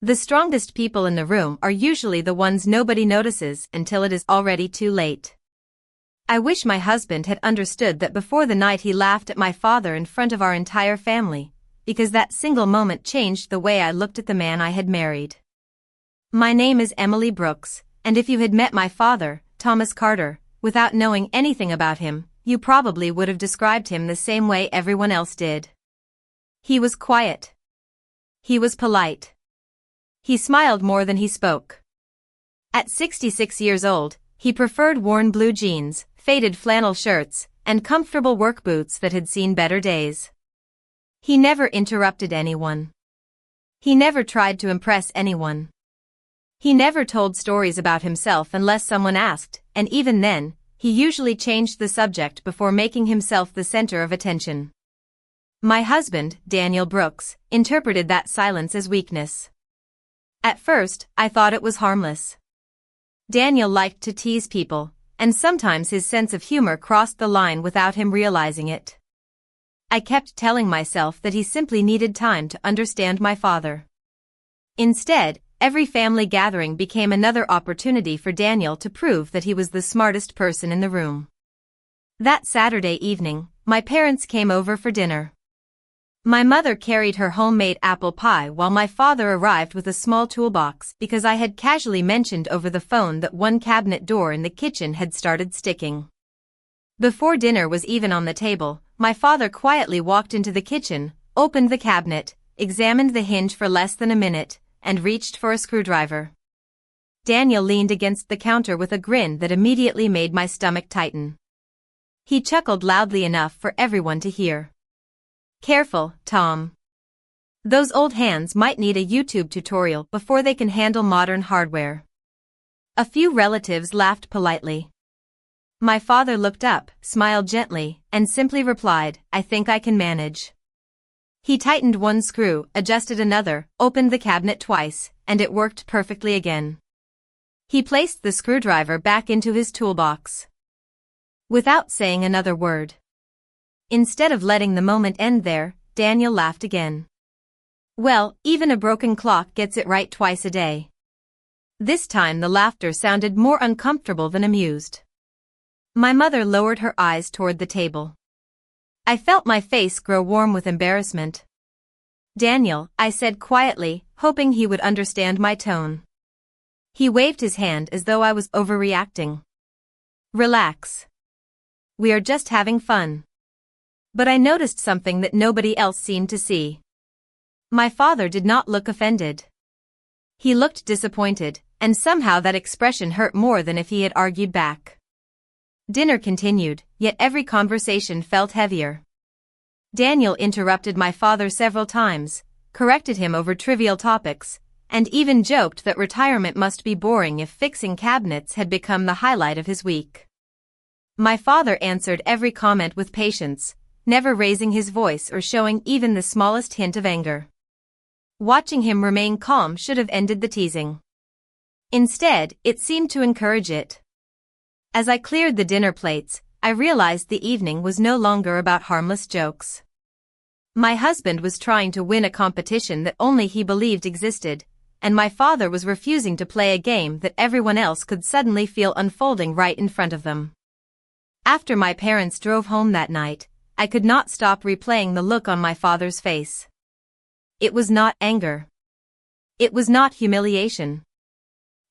The strongest people in the room are usually the ones nobody notices until it is already too late. I wish my husband had understood that before the night he laughed at my father in front of our entire family, because that single moment changed the way I looked at the man I had married. My name is Emily Brooks, and if you had met my father, Thomas Carter, without knowing anything about him, you probably would have described him the same way everyone else did. He was quiet. He was polite. He smiled more than he spoke. At 66 years old, he preferred worn blue jeans, faded flannel shirts, and comfortable work boots that had seen better days. He never interrupted anyone. He never tried to impress anyone. He never told stories about himself unless someone asked, and even then, he usually changed the subject before making himself the center of attention. My husband, Daniel Brooks, interpreted that silence as weakness. At first, I thought it was harmless. Daniel liked to tease people, and sometimes his sense of humor crossed the line without him realizing it. I kept telling myself that he simply needed time to understand my father. Instead, every family gathering became another opportunity for Daniel to prove that he was the smartest person in the room. That Saturday evening, my parents came over for dinner. My mother carried her homemade apple pie while my father arrived with a small toolbox because I had casually mentioned over the phone that one cabinet door in the kitchen had started sticking. Before dinner was even on the table, my father quietly walked into the kitchen, opened the cabinet, examined the hinge for less than a minute, and reached for a screwdriver. Daniel leaned against the counter with a grin that immediately made my stomach tighten. He chuckled loudly enough for everyone to hear. "Careful, Tom. Those old hands might need a YouTube tutorial before they can handle modern hardware." A few relatives laughed politely. My father looked up, smiled gently, and simply replied, "I think I can manage." He tightened one screw, adjusted another, opened the cabinet twice, and it worked perfectly again. He placed the screwdriver back into his toolbox. Without saying another word. Instead of letting the moment end there, Daniel laughed again. "Well, even a broken clock gets it right twice a day." This time the laughter sounded more uncomfortable than amused. My mother lowered her eyes toward the table. I felt my face grow warm with embarrassment. "Daniel," I said quietly, hoping he would understand my tone. He waved his hand as though I was overreacting. "Relax. We are just having fun." But I noticed something that nobody else seemed to see. My father did not look offended. He looked disappointed, and somehow that expression hurt more than if he had argued back. Dinner continued, yet every conversation felt heavier. Daniel interrupted my father several times, corrected him over trivial topics, and even joked that retirement must be boring if fixing cabinets had become the highlight of his week. My father answered every comment with patience, never raising his voice or showing even the smallest hint of anger. Watching him remain calm should have ended the teasing. Instead, it seemed to encourage it. As I cleared the dinner plates, I realized the evening was no longer about harmless jokes. My husband was trying to win a competition that only he believed existed, and my father was refusing to play a game that everyone else could suddenly feel unfolding right in front of them. After my parents drove home that night, I could not stop replaying the look on my father's face. It was not anger. It was not humiliation.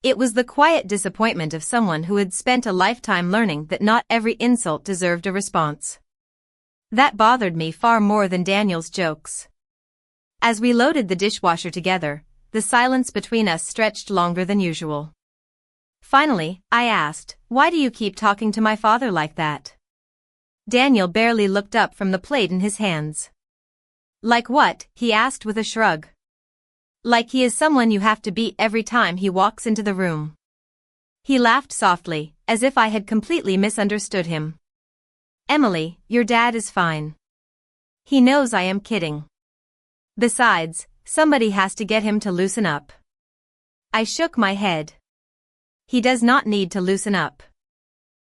It was the quiet disappointment of someone who had spent a lifetime learning that not every insult deserved a response. That bothered me far more than Daniel's jokes. As we loaded the dishwasher together, the silence between us stretched longer than usual. Finally, I asked, "Why do you keep talking to my father like that?" Daniel barely looked up from the plate in his hands. "Like what?" he asked with a shrug. "Like he is someone you have to beat every time he walks into the room." He laughed softly, as if I had completely misunderstood him. "Emily, your dad is fine. He knows I am kidding. Besides, somebody has to get him to loosen up." I shook my head. He does not need to loosen up.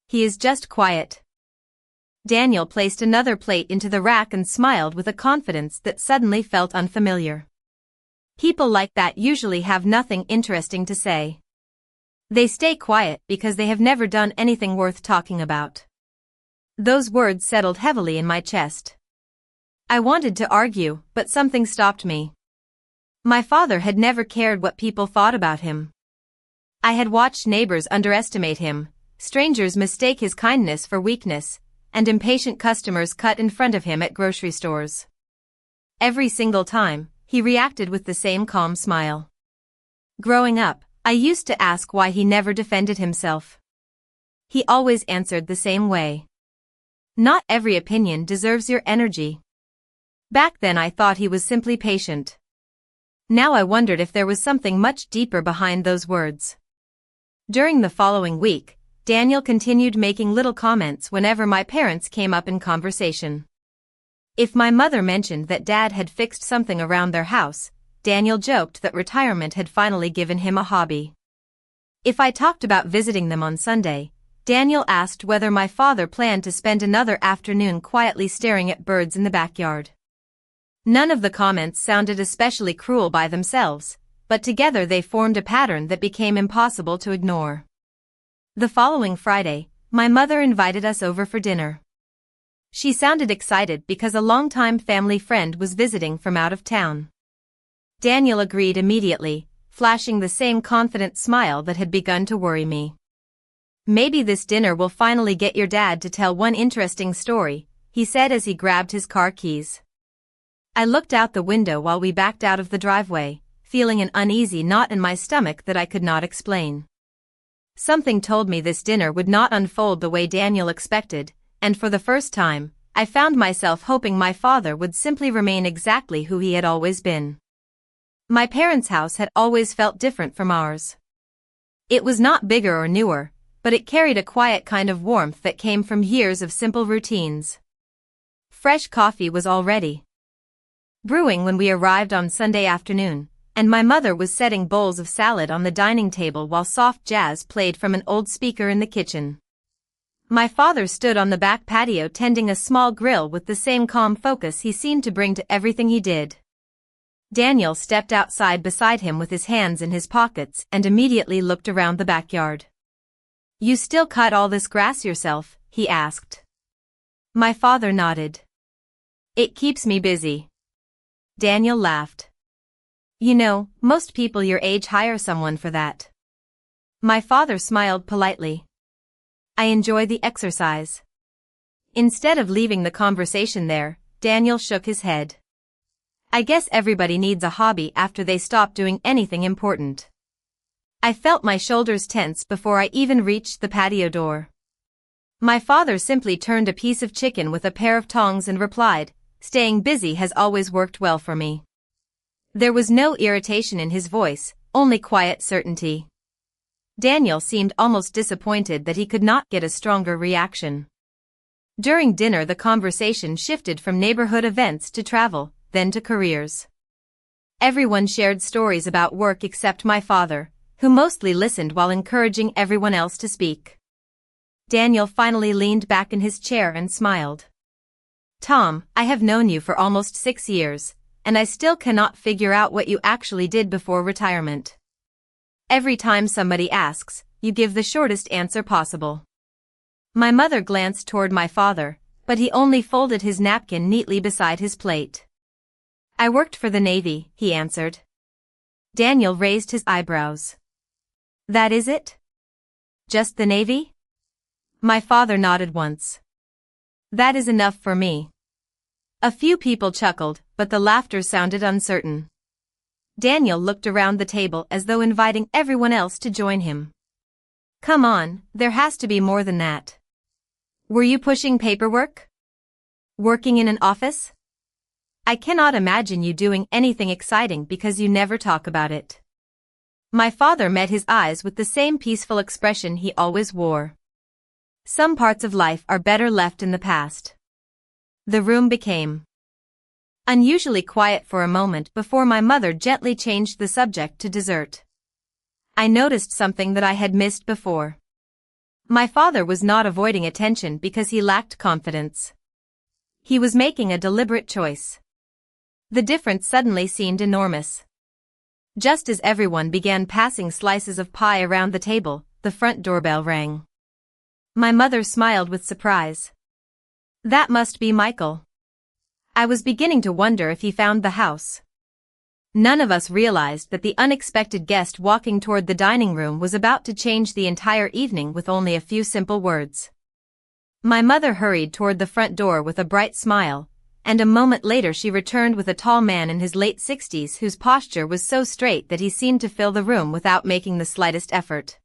He is just quiet. Daniel placed another plate into the rack and smiled with a confidence that suddenly felt unfamiliar. People like that usually have nothing interesting to say. They stay quiet because they have never done anything worth talking about. Those words settled heavily in my chest. I wanted to argue, but something stopped me. My father had never cared what people thought about him. I had watched neighbors underestimate him, strangers mistake his kindness for weakness, and impatient customers cut in front of him at grocery stores. Every single time, he reacted with the same calm smile. Growing up, I used to ask why he never defended himself. He always answered the same way. Not every opinion deserves your energy. Back then I thought he was simply patient. Now I wondered if there was something much deeper behind those words. During the following week, Daniel continued making little comments whenever my parents came up in conversation. If my mother mentioned that Dad had fixed something around their house, Daniel joked that retirement had finally given him a hobby. If I talked about visiting them on Sunday, Daniel asked whether my father planned to spend another afternoon quietly staring at birds in the backyard. None of the comments sounded especially cruel by themselves, but together they formed a pattern that became impossible to ignore. The following Friday, my mother invited us over for dinner. She sounded excited because a longtime family friend was visiting from out of town. Daniel agreed immediately, flashing the same confident smile that had begun to worry me. "Maybe this dinner will finally get your dad to tell one interesting story," he said as he grabbed his car keys. I looked out the window while we backed out of the driveway, feeling an uneasy knot in my stomach that I could not explain. Something told me this dinner would not unfold the way Daniel expected, and for the first time, I found myself hoping my father would simply remain exactly who he had always been. My parents' house had always felt different from ours. It was not bigger or newer, but it carried a quiet kind of warmth that came from years of simple routines. Fresh coffee was already brewing when we arrived on Sunday afternoon, and my mother was setting bowls of salad on the dining table while soft jazz played from an old speaker in the kitchen. My father stood on the back patio tending a small grill with the same calm focus he seemed to bring to everything he did. Daniel stepped outside beside him with his hands in his pockets and immediately looked around the backyard. "You still cut all this grass yourself?" he asked. My father nodded. "It keeps me busy." Daniel laughed. "You know, most people your age hire someone for that." My father smiled politely. "I enjoy the exercise." Instead of leaving the conversation there, Daniel shook his head. "I guess everybody needs a hobby after they stop doing anything important." I felt my shoulders tense before I even reached the patio door. My father simply turned a piece of chicken with a pair of tongs and replied, "Staying busy has always worked well for me." There was no irritation in his voice, only quiet certainty. Daniel seemed almost disappointed that he could not get a stronger reaction. During dinner the conversation shifted from neighborhood events to travel, then to careers. Everyone shared stories about work except my father, who mostly listened while encouraging everyone else to speak. Daniel finally leaned back in his chair and smiled. "Tom, I have known you for almost 6 years, and I still cannot figure out what you actually did before retirement. Every time somebody asks, you give the shortest answer possible." My mother glanced toward my father, but he only folded his napkin neatly beside his plate. "I worked for the Navy," he answered. Daniel raised his eyebrows. "That is it? Just the Navy?" My father nodded once. "That is enough for me." A few people chuckled, but the laughter sounded uncertain. Daniel looked around the table as though inviting everyone else to join him. "Come on, there has to be more than that. Were you pushing paperwork? Working in an office? I cannot imagine you doing anything exciting because you never talk about it." My father met his eyes with the same peaceful expression he always wore. Some parts of life are better left in the past. The room became unusually quiet for a moment before my mother gently changed the subject to dessert. I noticed something that I had missed before. My father was not avoiding attention because he lacked confidence. He was making a deliberate choice. The difference suddenly seemed enormous. Just as everyone began passing slices of pie around the table, the front doorbell rang. My mother smiled with surprise. That must be Michael. I was beginning to wonder if he found the house. None of us realized that the unexpected guest walking toward the dining room was about to change the entire evening with only a few simple words. My mother hurried toward the front door with a bright smile, and a moment later she returned with a tall man in his late 60s whose posture was so straight that he seemed to fill the room without making the slightest effort.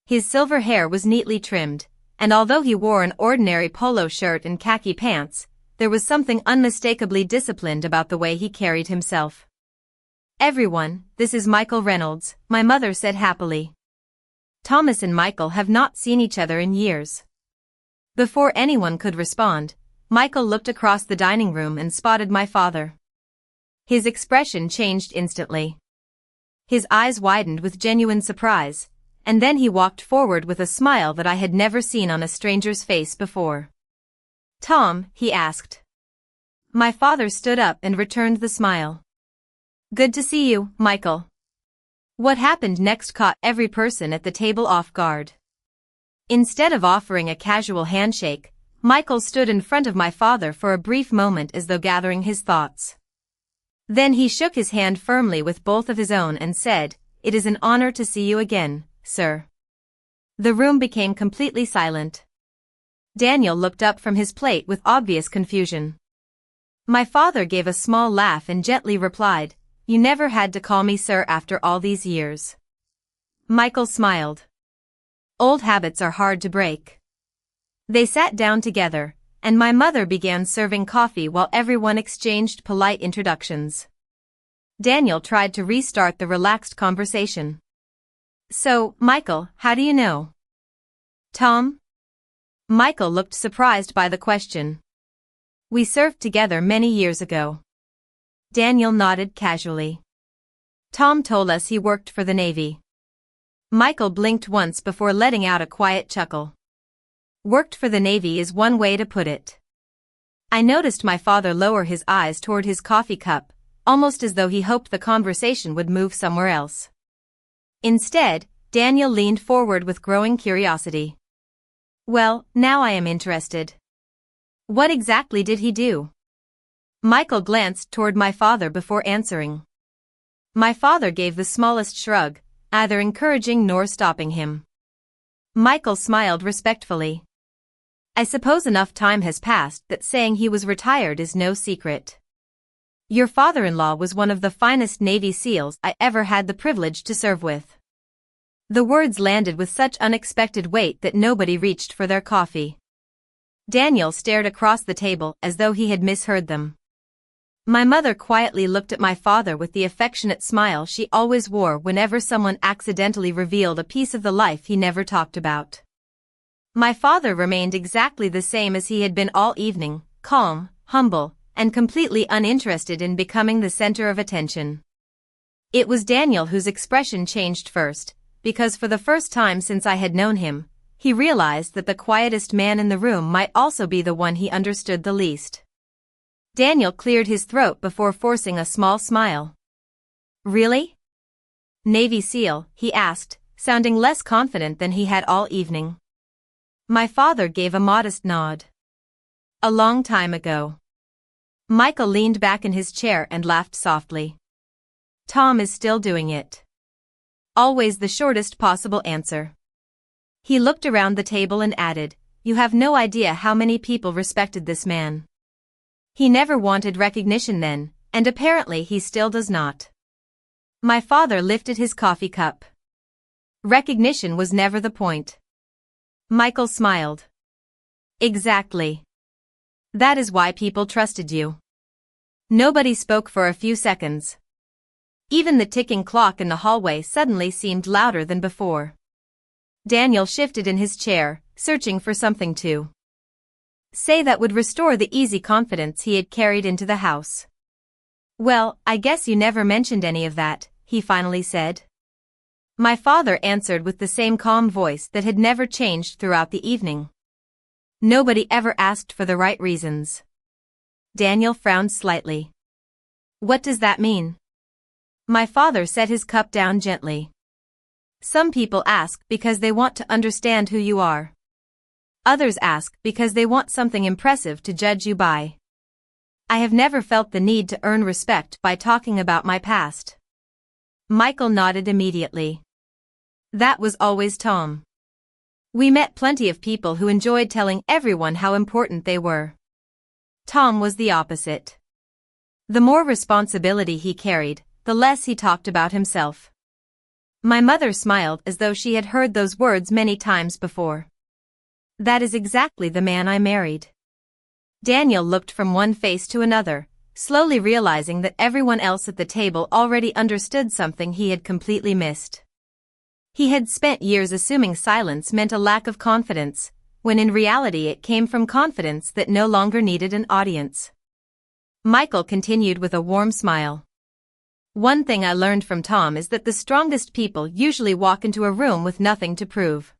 His silver hair was neatly trimmed, and although he wore an ordinary polo shirt and khaki pants, there was something unmistakably disciplined about the way he carried himself. "Everyone, this is Michael Reynolds," my mother said happily. "Thomas and Michael have not seen each other in years." Before anyone could respond, Michael looked across the dining room and spotted my father. His expression changed instantly. His eyes widened with genuine surprise, and then he walked forward with a smile that I had never seen on a stranger's face before. "Tom," he asked. My father stood up and returned the smile. "Good to see you, Michael." What happened next caught every person at the table off guard. Instead of offering a casual handshake, Michael stood in front of my father for a brief moment as though gathering his thoughts. Then he shook his hand firmly with both of his own and said, "It is an honor to see you again, sir." The room became completely silent. Daniel looked up from his plate with obvious confusion. My father gave a small laugh and gently replied, "You never had to call me sir after all these years." Michael smiled. Old habits are hard to break. They sat down together, and my mother began serving coffee while everyone exchanged polite introductions. Daniel tried to restart the relaxed conversation. "So, Michael, how do you know Tom?" Michael looked surprised by the question. "We served together many years ago." Daniel nodded casually. "Tom told us he worked for the Navy." Michael blinked once before letting out a quiet chuckle. "Worked for the Navy is one way to put it." I noticed my father lower his eyes toward his coffee cup, almost as though he hoped the conversation would move somewhere else. Instead, Daniel leaned forward with growing curiosity. "Well, now I am interested. What exactly did he do?" Michael glanced toward my father before answering. My father gave the smallest shrug, neither encouraging nor stopping him. Michael smiled respectfully. "I suppose enough time has passed that saying he was retired is no secret. Your father-in-law was one of the finest Navy SEALs I ever had the privilege to serve with." The words landed with such unexpected weight that nobody reached for their coffee. Daniel stared across the table as though he had misheard them. My mother quietly looked at my father with the affectionate smile she always wore whenever someone accidentally revealed a piece of the life he never talked about. My father remained exactly the same as he had been all evening, calm, humble, and completely uninterested in becoming the center of attention. It was Daniel whose expression changed first, because for the first time since I had known him, he realized that the quietest man in the room might also be the one he understood the least. Daniel cleared his throat before forcing a small smile. "Really? Navy SEAL?" he asked, sounding less confident than he had all evening. My father gave a modest nod. "A long time ago." Michael leaned back in his chair and laughed softly. "Tom is still doing it." Always the shortest possible answer. He looked around the table and added, "You have no idea how many people respected this man. He never wanted recognition then, and apparently he still does not." My father lifted his coffee cup. "Recognition was never the point." Michael smiled. "Exactly. That is why people trusted you." Nobody spoke for a few seconds. Even the ticking clock in the hallway suddenly seemed louder than before. Daniel shifted in his chair, searching for something to say that would restore the easy confidence he had carried into the house. "Well, I guess you never mentioned any of that," he finally said. My father answered with the same calm voice that had never changed throughout the evening. "Nobody ever asked for the right reasons." Daniel frowned slightly. "What does that mean?" My father set his cup down gently. Some people ask because they want to understand who you are. Others ask because they want something impressive to judge you by. I have never felt the need to earn respect by talking about my past. Michael nodded immediately. That was always Tom. We met plenty of people who enjoyed telling everyone how important they were. Tom was the opposite. The more responsibility he carried, the less he talked about himself. My mother smiled as though she had heard those words many times before. That is exactly the man I married. Daniel looked from one face to another, slowly realizing that everyone else at the table already understood something he had completely missed. He had spent years assuming silence meant a lack of confidence, when in reality it came from confidence that no longer needed an audience. Michael continued with a warm smile. One thing I learned from Tom is that the strongest people usually walk into a room with nothing to prove.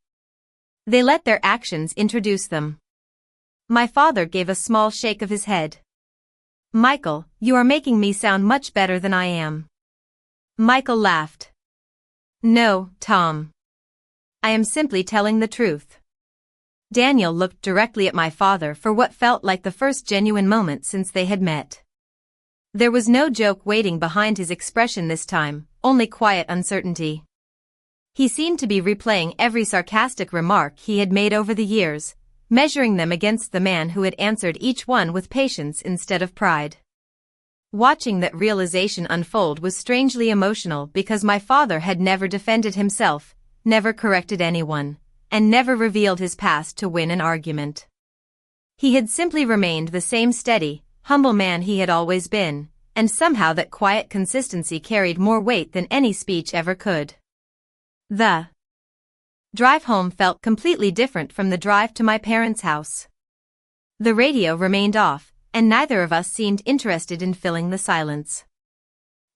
They let their actions introduce them. My father gave a small shake of his head. Michael, you are making me sound much better than I am. Michael laughed. No, Tom. I am simply telling the truth. Daniel looked directly at my father for what felt like the first genuine moment since they had met. There was no joke waiting behind his expression this time, only quiet uncertainty. He seemed to be replaying every sarcastic remark he had made over the years, measuring them against the man who had answered each one with patience instead of pride. Watching that realization unfold was strangely emotional because my father had never defended himself, never corrected anyone, and never revealed his past to win an argument. He had simply remained the same steady, humble man he had always been, and somehow that quiet consistency carried more weight than any speech ever could. The drive home felt completely different from the drive to my parents' house. The radio remained off, and neither of us seemed interested in filling the silence.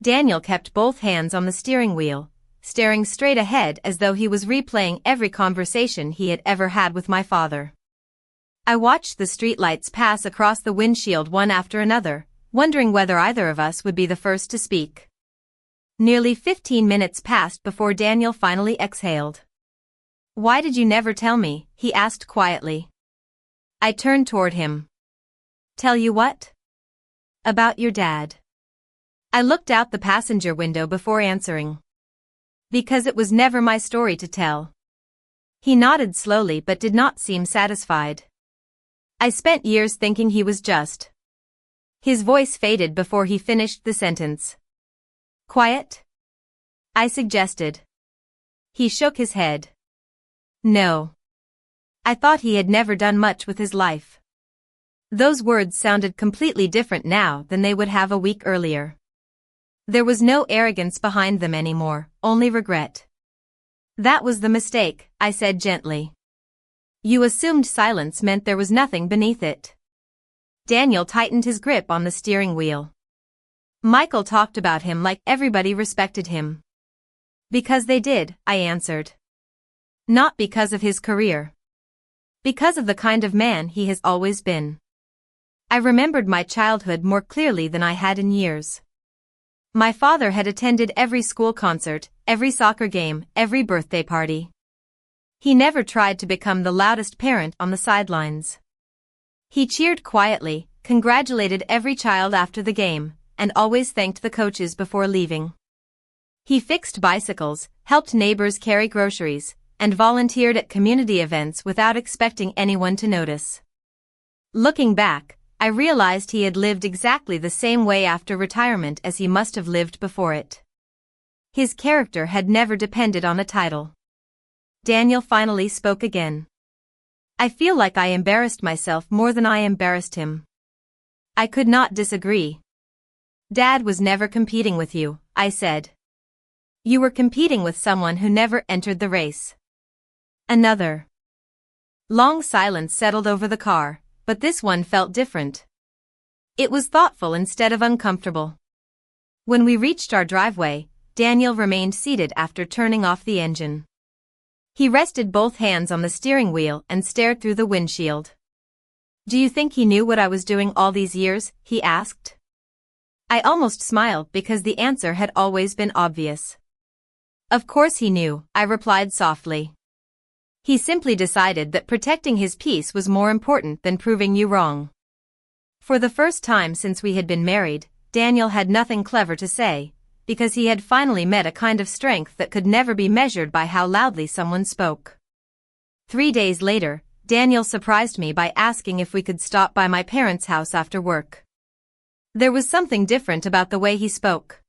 Daniel kept both hands on the steering wheel, staring straight ahead as though he was replaying every conversation he had ever had with my father. I watched the streetlights pass across the windshield one after another, wondering whether either of us would be the first to speak. Nearly 15 minutes passed before Daniel finally exhaled. Why did you never tell me? He asked quietly. I turned toward him. Tell you what? About your dad. I looked out the passenger window before answering. Because it was never my story to tell. He nodded slowly but did not seem satisfied. I spent years thinking he was just. His voice faded before he finished the sentence. Quiet? I suggested. He shook his head. No. I thought he had never done much with his life. Those words sounded completely different now than they would have a week earlier. There was no arrogance behind them anymore, only regret. That was the mistake, I said gently. You assumed silence meant there was nothing beneath it. Daniel tightened his grip on the steering wheel. Michael talked about him like everybody respected him. Because they did, I answered. Not because of his career. Because of the kind of man he has always been. I remembered my childhood more clearly than I had in years. My father had attended every school concert, every soccer game, every birthday party. He never tried to become the loudest parent on the sidelines. He cheered quietly, congratulated every child after the game, and always thanked the coaches before leaving. He fixed bicycles, helped neighbors carry groceries, and volunteered at community events without expecting anyone to notice. Looking back, I realized he had lived exactly the same way after retirement as he must have lived before it. His character had never depended on a title. Daniel finally spoke again. I feel like I embarrassed myself more than I embarrassed him. I could not disagree. Dad was never competing with you, I said. You were competing with someone who never entered the race. Another long silence settled over the car, but this one felt different. It was thoughtful instead of uncomfortable. When we reached our driveway, Daniel remained seated after turning off the engine. He rested both hands on the steering wheel and stared through the windshield. Do you think he knew what I was doing all these years? He asked. I almost smiled because the answer had always been obvious. Of course he knew, I replied softly. He simply decided that protecting his peace was more important than proving you wrong. For the first time since we had been married, Daniel had nothing clever to say, because he had finally met a kind of strength that could never be measured by how loudly someone spoke. 3 days later, Daniel surprised me by asking if we could stop by my parents' house after work. There was something different about the way he spoke.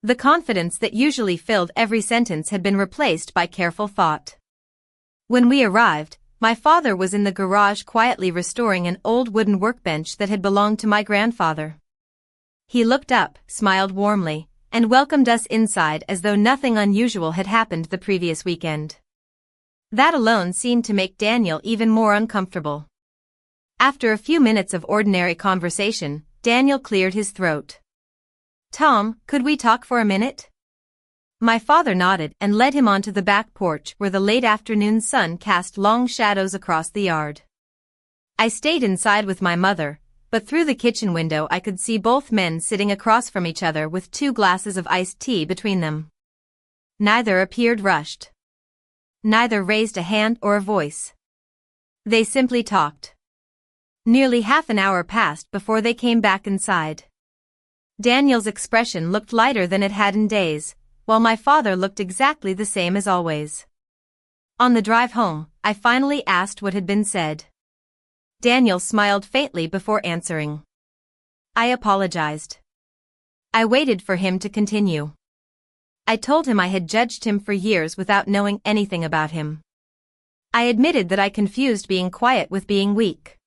The confidence that usually filled every sentence had been replaced by careful thought. When we arrived, my father was in the garage quietly restoring an old wooden workbench that had belonged to my grandfather. He looked up, smiled warmly, and welcomed us inside as though nothing unusual had happened the previous weekend. That alone seemed to make Daniel even more uncomfortable. After a few minutes of ordinary conversation, Daniel cleared his throat. "Tom, could we talk for a minute?" My father nodded and led him onto the back porch where the late afternoon sun cast long shadows across the yard. I stayed inside with my mother, but through the kitchen window I could see both men sitting across from each other with 2 glasses of iced tea between them. Neither appeared rushed. Neither raised a hand or a voice. They simply talked. Nearly half an hour passed before they came back inside. Daniel's expression looked lighter than it had in days, while my father looked exactly the same as always. On the drive home, I finally asked what had been said. Daniel smiled faintly before answering. I apologized. I waited for him to continue. I told him I had judged him for years without knowing anything about him. I admitted that I confused being quiet with being weak.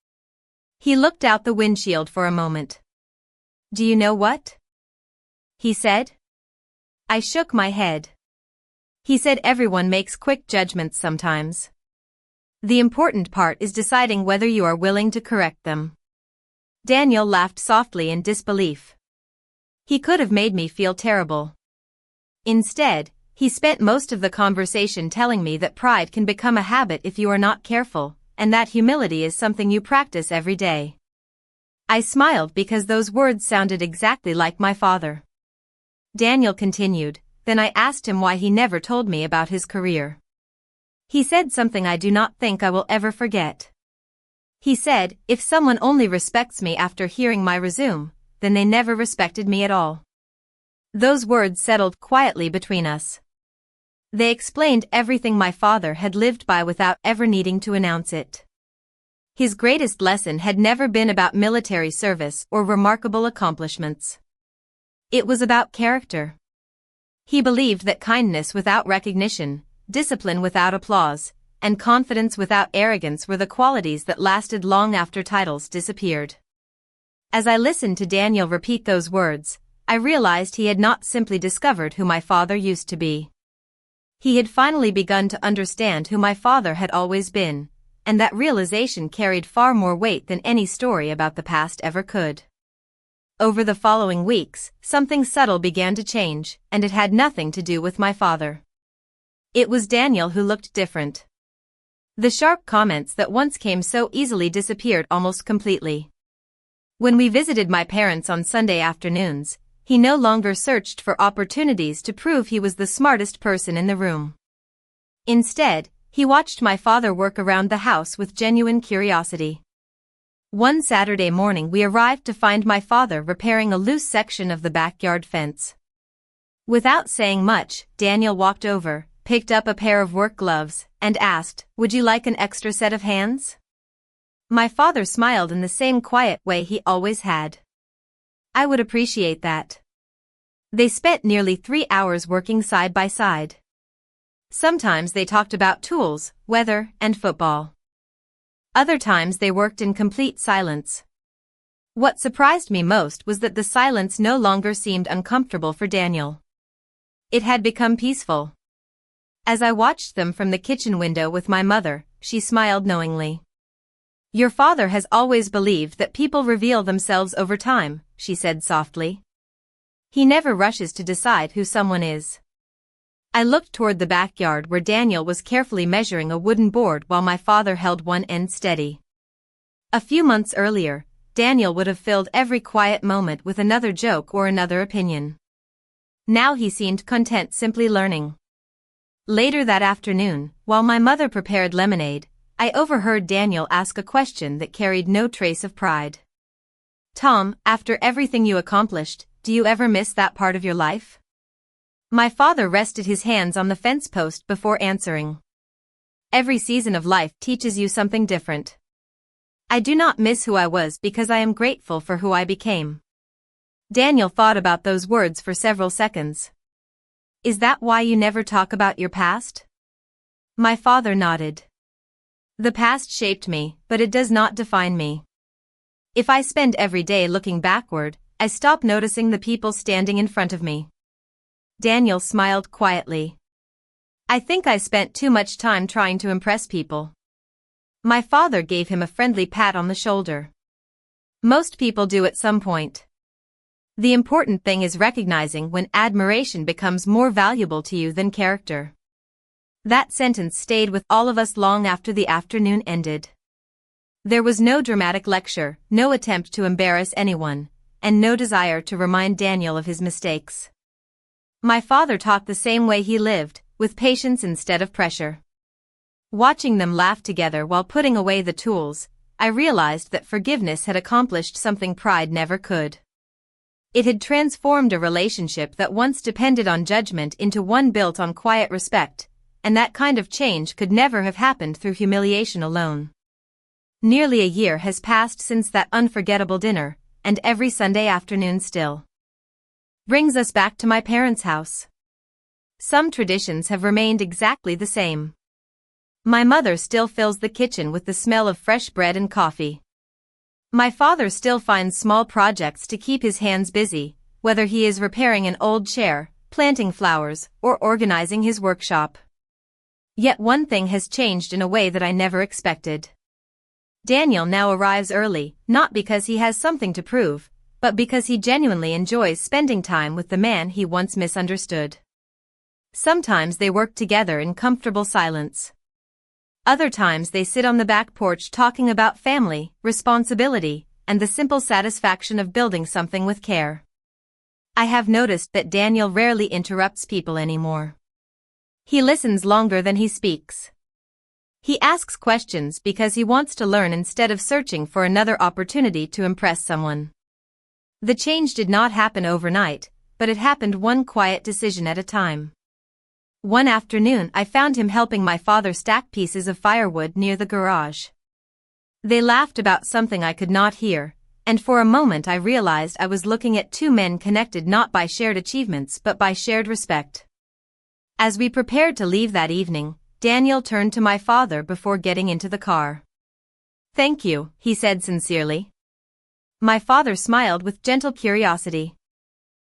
He looked out the windshield for a moment. "Do you know what?" he said. I shook my head. He said everyone makes quick judgments sometimes. The important part is deciding whether you are willing to correct them. Daniel laughed softly in disbelief. He could have made me feel terrible. Instead, he spent most of the conversation telling me that pride can become a habit if you are not careful, and that humility is something you practice every day. I smiled because those words sounded exactly like my father. Daniel continued, then I asked him why he never told me about his career. He said something I do not think I will ever forget. He said, if someone only respects me after hearing my resume, then they never respected me at all. Those words settled quietly between us. They explained everything my father had lived by without ever needing to announce it. His greatest lesson had never been about military service or remarkable accomplishments. It was about character. He believed that kindness without recognition, discipline without applause, and confidence without arrogance were the qualities that lasted long after titles disappeared. As I listened to Daniel repeat those words, I realized he had not simply discovered who my father used to be. He had finally begun to understand who my father had always been, and that realization carried far more weight than any story about the past ever could. Over the following weeks, something subtle began to change, and it had nothing to do with my father. It was Daniel who looked different. The sharp comments that once came so easily disappeared almost completely. When we visited my parents on Sunday afternoons, he no longer searched for opportunities to prove he was the smartest person in the room. Instead, he watched my father work around the house with genuine curiosity. One Saturday morning we arrived to find my father repairing a loose section of the backyard fence. Without saying much, Daniel walked over, picked up a pair of work gloves, and asked, "Would you like an extra set of hands?" My father smiled in the same quiet way he always had. "I would appreciate that." They spent nearly 3 hours working side by side. Sometimes they talked about tools, weather, and football. Other times they worked in complete silence. What surprised me most was that the silence no longer seemed uncomfortable for Daniel. It had become peaceful. As I watched them from the kitchen window with my mother, she smiled knowingly. "Your father has always believed that people reveal themselves over time," she said softly. "He never rushes to decide who someone is." I looked toward the backyard where Daniel was carefully measuring a wooden board while my father held one end steady. A few months earlier, Daniel would have filled every quiet moment with another joke or another opinion. Now he seemed content simply learning. Later that afternoon, while my mother prepared lemonade, I overheard Daniel ask a question that carried no trace of pride. "Tom, after everything you accomplished, do you ever miss that part of your life?" My father rested his hands on the fence post before answering. "Every season of life teaches you something different. I do not miss who I was because I am grateful for who I became." Daniel thought about those words for several seconds. "Is that why you never talk about your past?" My father nodded. "The past shaped me, but it does not define me. If I spend every day looking backward, I stop noticing the people standing in front of me." Daniel smiled quietly. "I think I spent too much time trying to impress people." My father gave him a friendly pat on the shoulder. "Most people do at some point. The important thing is recognizing when admiration becomes more valuable to you than character." That sentence stayed with all of us long after the afternoon ended. There was no dramatic lecture, no attempt to embarrass anyone, and no desire to remind Daniel of his mistakes. My father talked the same way he lived, with patience instead of pressure. Watching them laugh together while putting away the tools, I realized that forgiveness had accomplished something pride never could. It had transformed a relationship that once depended on judgment into one built on quiet respect, and that kind of change could never have happened through humiliation alone. Nearly a year has passed since that unforgettable dinner, and every Sunday afternoon still brings us back to my parents' house. Some traditions have remained exactly the same. My mother still fills the kitchen with the smell of fresh bread and coffee. My father still finds small projects to keep his hands busy, whether he is repairing an old chair, planting flowers, or organizing his workshop. Yet one thing has changed in a way that I never expected. Daniel now arrives early, not because he has something to prove, but because he genuinely enjoys spending time with the man he once misunderstood. Sometimes they work together in comfortable silence. Other times they sit on the back porch talking about family, responsibility, and the simple satisfaction of building something with care. I have noticed that Daniel rarely interrupts people anymore. He listens longer than he speaks. He asks questions because he wants to learn instead of searching for another opportunity to impress someone. The change did not happen overnight, but it happened one quiet decision at a time. One afternoon I found him helping my father stack pieces of firewood near the garage. They laughed about something I could not hear, and for a moment I realized I was looking at two men connected not by shared achievements but by shared respect. As we prepared to leave that evening, Daniel turned to my father before getting into the car. "Thank you," he said sincerely. My father smiled with gentle curiosity.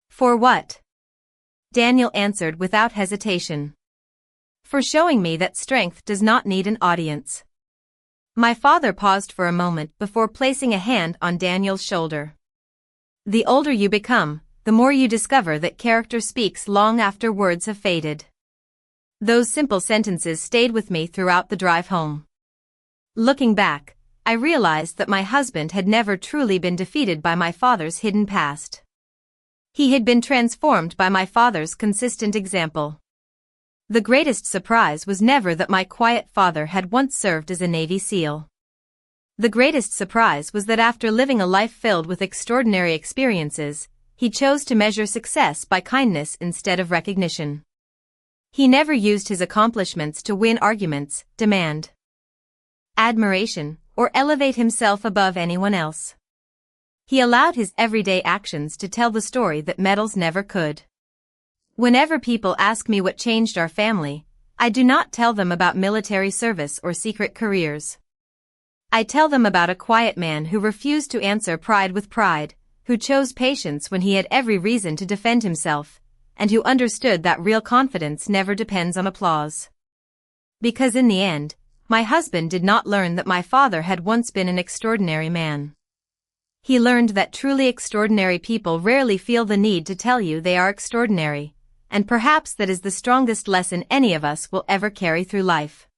"For what?" Daniel answered without hesitation. "For showing me that strength does not need an audience." My father paused for a moment before placing a hand on Daniel's shoulder. "The older you become, the more you discover that character speaks long after words have faded." Those simple sentences stayed with me throughout the drive home. Looking back, I realized that my husband had never truly been defeated by my father's hidden past. He had been transformed by my father's consistent example. The greatest surprise was never that my quiet father had once served as a Navy SEAL. The greatest surprise was that after living a life filled with extraordinary experiences, he chose to measure success by kindness instead of recognition. He never used his accomplishments to win arguments, demand admiration, or elevate himself above anyone else. He allowed his everyday actions to tell the story that medals never could. Whenever people ask me what changed our family, I do not tell them about military service or secret careers. I tell them about a quiet man who refused to answer pride with pride, who chose patience when he had every reason to defend himself, and who understood that real confidence never depends on applause. Because in the end, my husband did not learn that my father had once been an extraordinary man. He learned that truly extraordinary people rarely feel the need to tell you they are extraordinary, and perhaps that is the strongest lesson any of us will ever carry through life.